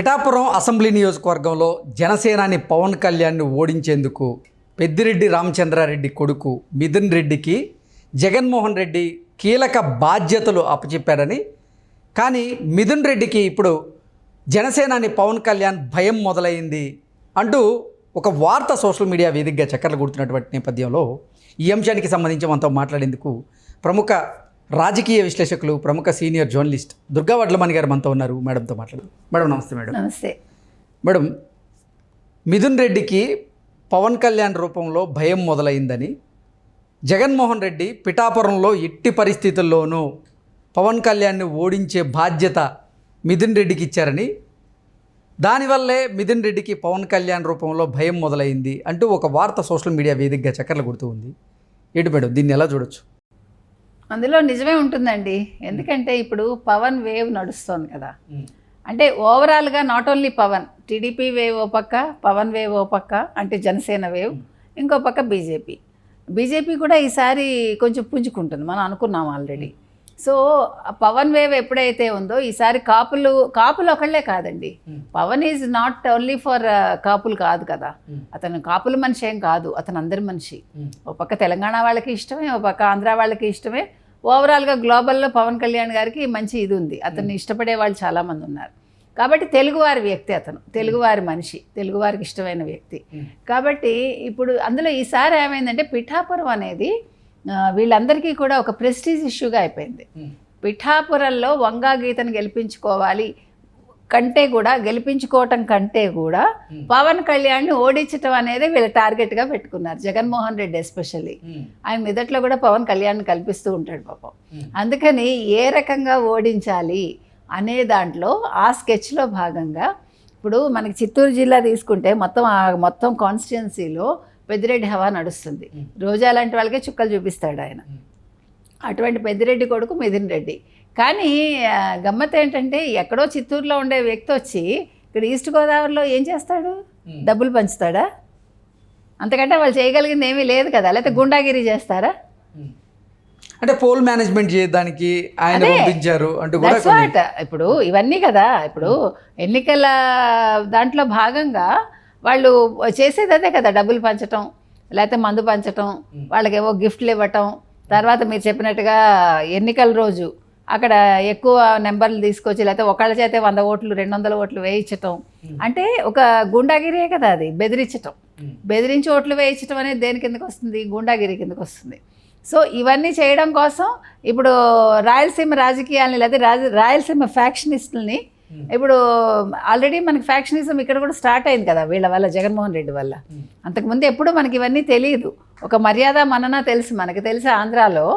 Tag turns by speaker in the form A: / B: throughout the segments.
A: Pithapuram assembly నియోజకవర్గంలో జనసేనాని పవన్ కళ్యాణ్ని ఓడించేందుకు పెద్దిరెడ్డి రామచంద్రారెడ్డి కొడుకు మిథున్ రెడ్డికి జగన్మోహన్ రెడ్డి కీలక బాధ్యతలు అప్పచెప్పారని, కానీ మిథున్ రెడ్డికి ఇప్పుడు జనసేనాని పవన్ కళ్యాణ్ భయం మొదలైంది అంటూ ఒక వార్త సోషల్ మీడియా వేదికగా చక్కర్లు కొడుతున్నటువంటి నేపథ్యంలో ఈ అంశానికి సంబంధించి మనతో మాట్లాడేందుకు ప్రముఖ రాజకీయ విశ్లేషకులు, ప్రముఖ సీనియర్ జర్నలిస్ట్ దుర్గా వడ్లమణి గారు మనతో ఉన్నారు. మేడంతో మాట్లాడు. మేడం నమస్తే. మేడం
B: నమస్తే.
A: మేడం, మిథున్ రెడ్డికి పవన్ కళ్యాణ్ రూపంలో భయం మొదలైందని, జగన్మోహన్ రెడ్డి పిఠాపురంలో ఎట్టి పరిస్థితుల్లోనూ పవన్ కళ్యాణ్ని ఓడించే బాధ్యత మిథున్ రెడ్డికి ఇచ్చారని, దానివల్లే మిథున్ రెడ్డికి పవన్ కళ్యాణ్ రూపంలో భయం మొదలైంది అంటూ ఒక వార్త సోషల్ మీడియా వేదికగా చక్కర్లు కొడుతూ ఉంది. ఏంటి మేడం, దీన్ని ఎలా చూడొచ్చు?
B: అందులో నిజమే ఉంటుందండి. ఎందుకంటే ఇప్పుడు పవన్ వేవ్ నడుస్తోంది కదా. అంటే ఓవరాల్గా not only Pawan, TDP wave ఓ పక్క, పవన్ వేవ్ ఓ పక్క, అంటే జనసేన వేవ్ ఇంకో పక్క బీజేపీ కూడా ఈసారి కొంచెం పుంజుకుంటుంది, మనం అనుకున్నాం ఆల్రెడీ. సో పవన్ వేవ్ ఎప్పుడైతే ఉందో ఈసారి కాపులు ఒకళ్ళే కాదండి. Pawan is not only for కాపులు కాదు కదా, అతను కాపుల మనిషి ఏం కాదు, అతను అందరి మనిషి. ఓ పక్క తెలంగాణ వాళ్ళకి ఇష్టమే, ఓ పక్క ఆంధ్ర వాళ్ళకి ఇష్టమే. ఓవరాల్గా గ్లోబల్లో పవన్ కళ్యాణ్ గారికి మంచి ఇది ఉంది, అతన్ని ఇష్టపడే వాళ్ళు చాలామంది ఉన్నారు. కాబట్టి తెలుగువారి వ్యక్తి, అతను తెలుగువారి మనిషి, తెలుగువారికి ఇష్టమైన వ్యక్తి. కాబట్టి ఇప్పుడు అందులో ఈసారి ఏమైందంటే పిఠాపురం అనేది వీళ్ళందరికీ కూడా ఒక ప్రెస్టీజ్ ఇష్యూగా అయిపోయింది. పిఠాపురంలో వంగా గీతను గెలిపించుకోవటం కంటే కూడా పవన్ కళ్యాణ్ని ఓడించటం అనేది వీళ్ళ టార్గెట్గా పెట్టుకున్నారు. జగన్మోహన్ రెడ్డి ఎస్పెషల్లీ ఆయన మొదట్లో కూడా పవన్ కళ్యాణ్ని కల్పిస్తూ ఉంటాడు పాపం. అందుకని ఏ రకంగా ఓడించాలి అనే దాంట్లో ఆ స్కెచ్లో భాగంగా ఇప్పుడు మనకి చిత్తూరు జిల్లా తీసుకుంటే మొత్తం కాన్స్టిట్యున్సీలో పెద్దిరెడ్డి హవా నడుస్తుంది. రోజా లాంటి వాళ్ళకే చుక్కలు చూపిస్తాడు ఆయన. అటువంటి పెద్దిరెడ్డి కొడుకు మిథున్ రెడ్డి. కానీ గమ్మత్ ఏంటంటే ఎక్కడో చిత్తూరులో ఉండే వ్యక్తి వచ్చి ఇక్కడ ఈస్ట్ గోదావరిలో ఏం చేస్తాడు? డబ్బులు పంచుతాడా? అంతకంటే వాళ్ళు చేయగలిగింది ఏమీ లేదు కదా. లేకపోతే గుండాగిరి చేస్తారా?
A: అంటే పోల్ మేనేజ్మెంట్ చేయడానికి ఆయన పంపించారు అంటూ కూడా
B: ఇప్పుడు ఇవన్నీ కదా. ఇప్పుడు ఎన్నికల దాంట్లో భాగంగా వాళ్ళు చేసేది అదే కదా, డబ్బులు పంచటం, లేకపోతే మందు పంచటం, వాళ్ళకేవో గిఫ్ట్లు ఇవ్వటం. తర్వాత మీరు చెప్పినట్టుగా ఎన్నికల రోజు అక్కడ ఎక్కువ నెంబర్లు తీసుకొచ్చి లేకపోతే ఒకళ్ళ చేతే 100 ఓట్లు 200 ఓట్లు వేయించటం. అంటే ఒక గుండాగిరియే కదా అది, బెదిరించి ఓట్లు వేయించటం అనేది దేని కిందకి వస్తుంది? గుండాగిరి కిందకి వస్తుంది. సో ఇవన్నీ చేయడం కోసం ఇప్పుడు రాయలసీమ రాజకీయాలని లేదా రాయలసీమ ఫ్యాక్షనిస్టుల్ని, ఇప్పుడు ఆల్రెడీ మనకి ఫ్యాక్షనిజం ఇక్కడ కూడా స్టార్ట్ అయింది కదా వీళ్ళ వల్ల, జగన్మోహన్ రెడ్డి వల్ల. అంతకుముందు ఎప్పుడు మనకి ఇవన్నీ తెలియదు. ఒక మర్యాద మనన మనకి తెలిసి ఆంధ్రాలో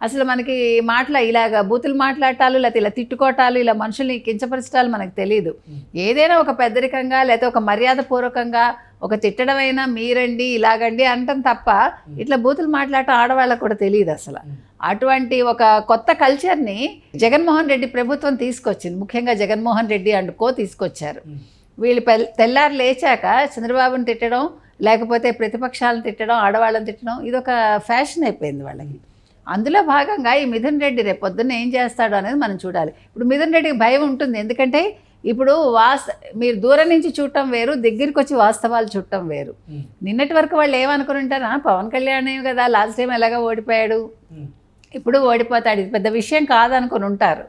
B: అసలు మనకి ఇలాగ బూతులు మాట్లాడటాలు, లేకపోతే ఇలా తిట్టుకోవటాలు, ఇలా మనుషుల్ని కించపరచటాలు మనకు తెలియదు. ఏదైనా ఒక పెద్దరికంగా లేకపోతే ఒక మర్యాదపూర్వకంగా ఒక తిట్టడమైనా మీరండి ఇలాగండి అంటాం తప్ప ఇట్లా బూతులు మాట్లాడటం ఆడవాళ్ళకు కూడా తెలియదు అసలు. అటువంటి ఒక కొత్త కల్చర్ని జగన్మోహన్ రెడ్డి ప్రభుత్వం తీసుకొచ్చింది. ముఖ్యంగా జగన్మోహన్ రెడ్డి అండ్ కో తీసుకొచ్చారు. వీళ్ళు తెల్లారు లేచాక చంద్రబాబుని తిట్టడం, లేకపోతే ప్రతిపక్షాలను తిట్టడం, ఆడవాళ్ళని తిట్టడం, ఇదొక ఫ్యాషన్ అయిపోయింది వాళ్ళకి. అందులో భాగంగా ఈ మిథున్ రెడ్డి రేపు పొద్దున్న ఏం చేస్తాడు అనేది మనం చూడాలి. ఇప్పుడు మిథున్ రెడ్డికి భయం ఉంటుంది. ఎందుకంటే ఇప్పుడు మీరు దూరం నుంచి చూడటం వేరు, దగ్గరికి వచ్చి వాస్తవాలు చూడటం వేరు. నిన్నటి వరకు వాళ్ళు ఏమనుకుని ఉంటారా, పవన్ కళ్యాణ్ కదా లాస్ట్ టైం ఎలాగ ఓడిపోయాడు, ఇప్పుడు ఓడిపోతాడు, ఇది పెద్ద విషయం కాదనుకుని ఉంటారు.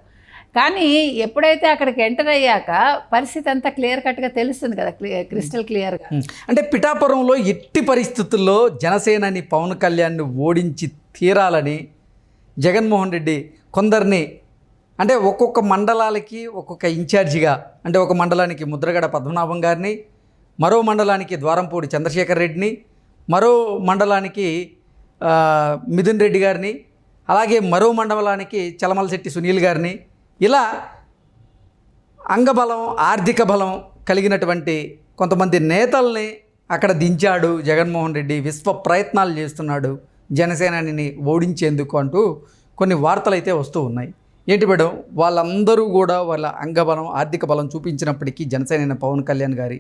B: కానీ ఎప్పుడైతే అక్కడికి ఎంటర్ అయ్యాక పరిస్థితి అంతా క్లియర్ కట్గా తెలుస్తుంది కదా, క్రిస్టల్ క్లియర్గా.
A: అంటే పిఠాపురంలో ఎట్టి పరిస్థితుల్లో జనసేనని పవన్ కళ్యాణ్ని ఓడించి తీరాలని జగన్మోహన్ రెడ్డి కొందరిని, అంటే ఒక్కొక్క మండలాలకి ఒక్కొక్క ఇన్ఛార్జిగా, అంటే ఒక మండలానికి ముద్రగడ పద్మనాభం గారిని, మరో మండలానికి ద్వారంపూడి చంద్రశేఖర్ రెడ్డిని, మరో మండలానికి మిథున్ రెడ్డి గారిని, అలాగే మరో మండలానికి చలమలశెట్టి సునీల్ గారిని, ఇలా అంగబలం ఆర్థిక బలం కలిగినటువంటి కొంతమంది నేతల్ని అక్కడ దించాడు జగన్మోహన్ రెడ్డి. విశ్వ ప్రయత్నాలు చేస్తున్నాడు జనసేనని ఓడించేందుకు అంటూ కొన్ని వార్తలు అయితే వస్తూ ఉన్నాయి. ఏంటి మేడం, వాళ్ళందరూ కూడా వాళ్ళ అంగబలం ఆర్థిక బలం చూపించినప్పటికీ జనసేన పవన్ కళ్యాణ్ గారి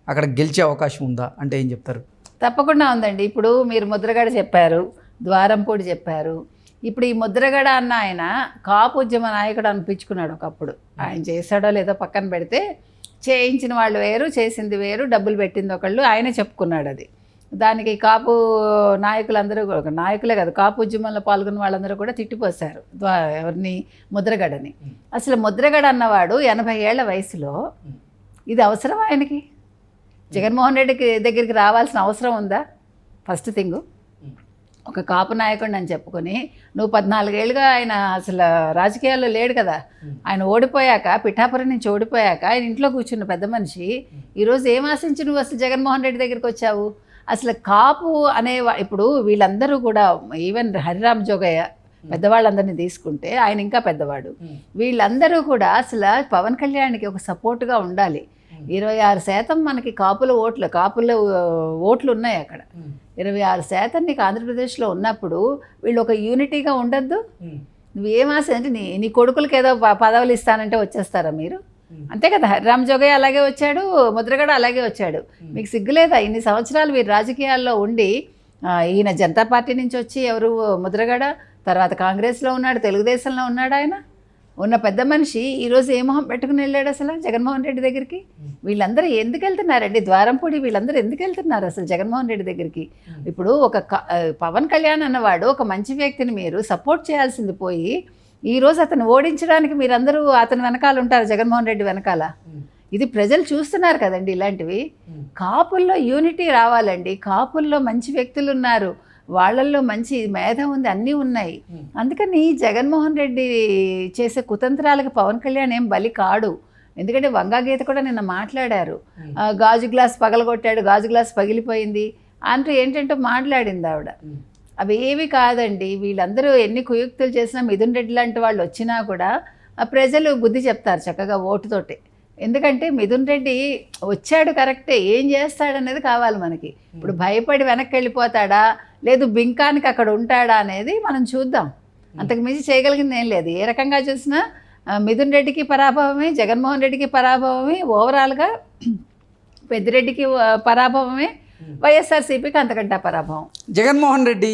A: అక్కడ గెలిచే అవకాశం ఉందా అంటే ఏం చెప్తారు?
B: తప్పకుండా ఉందండి. ఇప్పుడు మీరు ముద్రగడ చెప్పారు, ద్వారంపూడి చెప్పారు. ఇప్పుడు ఈ ముద్రగడ అన్న ఆయన కాపు ఉద్యమ నాయకుడు అనిపించుకున్నాడు ఒకప్పుడు. ఆయన చేశాడో లేదో పక్కన పెడితే చేయించిన వాళ్ళు వేరు, చేసింది వేరు, డబ్బులు పెట్టింది ఒకళ్ళు, ఆయనే చెప్పుకున్నాడు అది. దానికి కాపు నాయకులందరూ కూడా, నాయకులే కాదు, కాపు ఉద్యమంలో పాల్గొన్న వాళ్ళందరూ కూడా తిట్టిపోశారు ఎవరిని, ముద్రగడని. అసలు ముద్రగడ అన్నవాడు 80 ఏళ్ల వయసులో ఇది అవసరం ఆయనకి? జగన్మోహన్ రెడ్డికి దగ్గరికి రావాల్సిన అవసరం ఉందా? First thing. ఒక కాపు నాయకుడిని అని చెప్పుకొని నువ్వు 14 ఏళ్ళుగా ఆయన అసలు రాజకీయాల్లో లేడు కదా, ఆయన ఓడిపోయాక, పిఠాపురం నుంచి ఓడిపోయాక ఆయన ఇంట్లో కూర్చున్న పెద్ద మనిషి ఈరోజు ఏం ఆశించి నువ్వు అసలు జగన్మోహన్ రెడ్డి దగ్గరికి వచ్చావు? అసలు కాపు అనే ఇప్పుడు వీళ్ళందరూ కూడా, ఈవెన్ హరిరామ్ జోగయ్య పెద్దవాళ్ళందరినీ తీసుకుంటే ఆయన ఇంకా పెద్దవాడు, వీళ్ళందరూ కూడా అసలు పవన్ కళ్యాణ్కి ఒక సపోర్ట్గా ఉండాలి. 26% మనకి కాపుల ఓట్లు ఉన్నాయి అక్కడ. 26% నీకు ఆంధ్రప్రదేశ్లో ఉన్నప్పుడు వీళ్ళు ఒక యూనిటీగా ఉండద్దు? నువ్వేం ఆశ అంటే నీ కొడుకులకి ఏదో పదవులు ఇస్తానంటే వచ్చేస్తారా మీరు? అంతే కదా, హరిరామ్ జోగయ్య అలాగే వచ్చాడు, ముద్రగడ అలాగే వచ్చాడు. మీకు సిగ్గులేదా? ఇన్ని సంవత్సరాలు వీరు రాజకీయాల్లో ఉండి, ఈయన జనతా పార్టీ నుంచి వచ్చి ఎవరు ముద్రగడ, తర్వాత కాంగ్రెస్లో ఉన్నాడు, తెలుగుదేశంలో ఉన్నాడు, ఆయన ఉన్న పెద్ద మనిషి ఈరోజు ఏ మొహం పెట్టుకుని వెళ్ళాడు అసలు జగన్మోహన్ రెడ్డి దగ్గరికి? వీళ్ళందరూ ఎందుకు వెళ్తున్నారండి? ద్వారంపూడి వీళ్ళందరూ ఎందుకు వెళ్తున్నారు అసలు జగన్మోహన్ రెడ్డి దగ్గరికి? ఇప్పుడు ఒక పవన్ కళ్యాణ్ అన్నవాడు ఒక మంచి వ్యక్తిని మీరు సపోర్ట్ చేయాల్సింది పోయి, ఈరోజు అతను ఓడించడానికి మీరందరూ అతని వెనకాల ఉంటారు, జగన్మోహన్ రెడ్డి వెనకాల. ఇది ప్రజలు చూస్తున్నారు కదండి ఇలాంటివి. కాపుల్లో యూనిటీ రావాలండి. కాపుల్లో మంచి వ్యక్తులు ఉన్నారు, వాళ్ళల్లో మంచి మేధ ఉంది, అన్నీ ఉన్నాయి. అందుకని జగన్మోహన్ రెడ్డి చేసే కుతంత్రాలకు పవన్ కళ్యాణ్ ఏం బలి కాడు. ఎందుకంటే వంగాగీత కూడా నిన్న మాట్లాడారు, గాజు గ్లాస్ పగలగొట్టాడు, గాజు గ్లాస్ పగిలిపోయింది అంటూ ఏంటంటే మాట్లాడింది ఆవిడ. అవి ఏవి కాదండి. వీళ్ళందరూ ఎన్ని కుయుక్తులు చేసినా, మిథున్ రెడ్డి లాంటి వాళ్ళు వచ్చినా కూడా ప్రజలు బుద్ధి చెప్తారు చక్కగా ఓటుతోటే. ఎందుకంటే మిథున్ రెడ్డి వచ్చాడు కరెక్టే, ఏం చేస్తాడనేది కావాలి మనకి. ఇప్పుడు భయపడి వెనక్కి వెళ్ళిపోతాడా, లేదు బింకానికి అక్కడ ఉంటాడా అనేది మనం చూద్దాం. అంతకు మించి చేయగలిగింది ఏం లేదు. ఏ రకంగా చూసినా మిథున్ రెడ్డికి పరాభవమే, జగన్మోహన్ రెడ్డికి పరాభవమే, ఓవరాల్గా పెద్దిరెడ్డికి పరాభవమే, వైఎస్ఆర్సీపీకి అంతకంటే పరాభవం.
A: జగన్మోహన్ రెడ్డి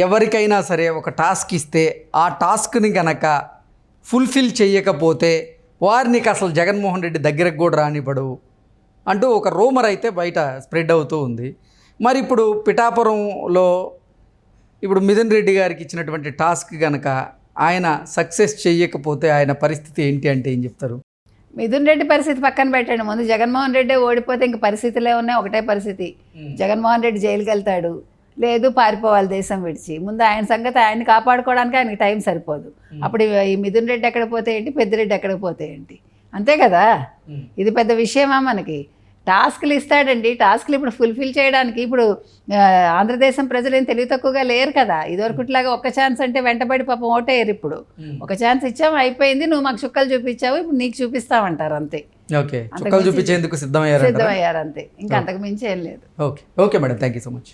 A: ఎవరికైనా సరే ఒక టాస్క్ ఇస్తే ఆ టాస్క్ని కనుక ఫుల్ఫిల్ చేయకపోతే వారిని అసలు జగన్మోహన్ రెడ్డి దగ్గరకు కూడా రానివ్వడు అంటూ ఒక రూమర్ అయితే బయట స్ప్రెడ్ అవుతూ ఉంది. మరి ఇప్పుడు పిఠాపురంలో ఇప్పుడు మిథున్ రెడ్డి గారికి ఇచ్చినటువంటి టాస్క్ కనుక ఆయన సక్సెస్ చేయకపోతే ఆయన పరిస్థితి ఏంటి అంటే ఏం చెప్తారు?
B: మిథున్ రెడ్డి పరిస్థితి పక్కన పెట్టండి, ముందు జగన్మోహన్ రెడ్డి ఓడిపోతే ఇంక పరిస్థితులే ఉన్నాయి. ఒకటే పరిస్థితి, జగన్మోహన్ రెడ్డి జైలుకి వెళ్తాడు, లేదు పారిపోవాలి దేశం విడిచి. ముందు ఆయన సంగతి ఆయన్ని కాపాడుకోవడానికి ఆయనకి టైం సరిపోదు. అప్పుడు ఈ మిథున్ రెడ్డి ఎక్కడికి పోతే ఏంటి, పెద్దిరెడ్డి ఎక్కడికి పోతే ఏంటి? అంతే కదా. ఇది పెద్ద విషయమా మనకి? టాస్క్లు ఇస్తాడండి. టాస్క్లు ఇప్పుడు ఫుల్ఫిల్ చేయడానికి ఇప్పుడు ఆంధ్రదేశం ప్రజలు ఏం తెలివి తక్కువగా లేరు కదా. ఇదివరకుట్లాగా ఒక్క ఛాన్స్ అంటే వెంటబడి పాపం ఓటేయరు. ఇప్పుడు ఒక ఛాన్స్ ఇచ్చాము, అయిపోయింది, నువ్వు మాకు చుక్కలు చూపించావు, ఇప్పుడు నీకు చూపిస్తామంటారు అంతే.
A: ఓకే, చుక్కలు చూపించేందుకు సిద్ధమయ్యారు
B: అంతే, ఇంకా అంతకు మించి ఏం లేదు.
A: Okay okay madam, thank you so much.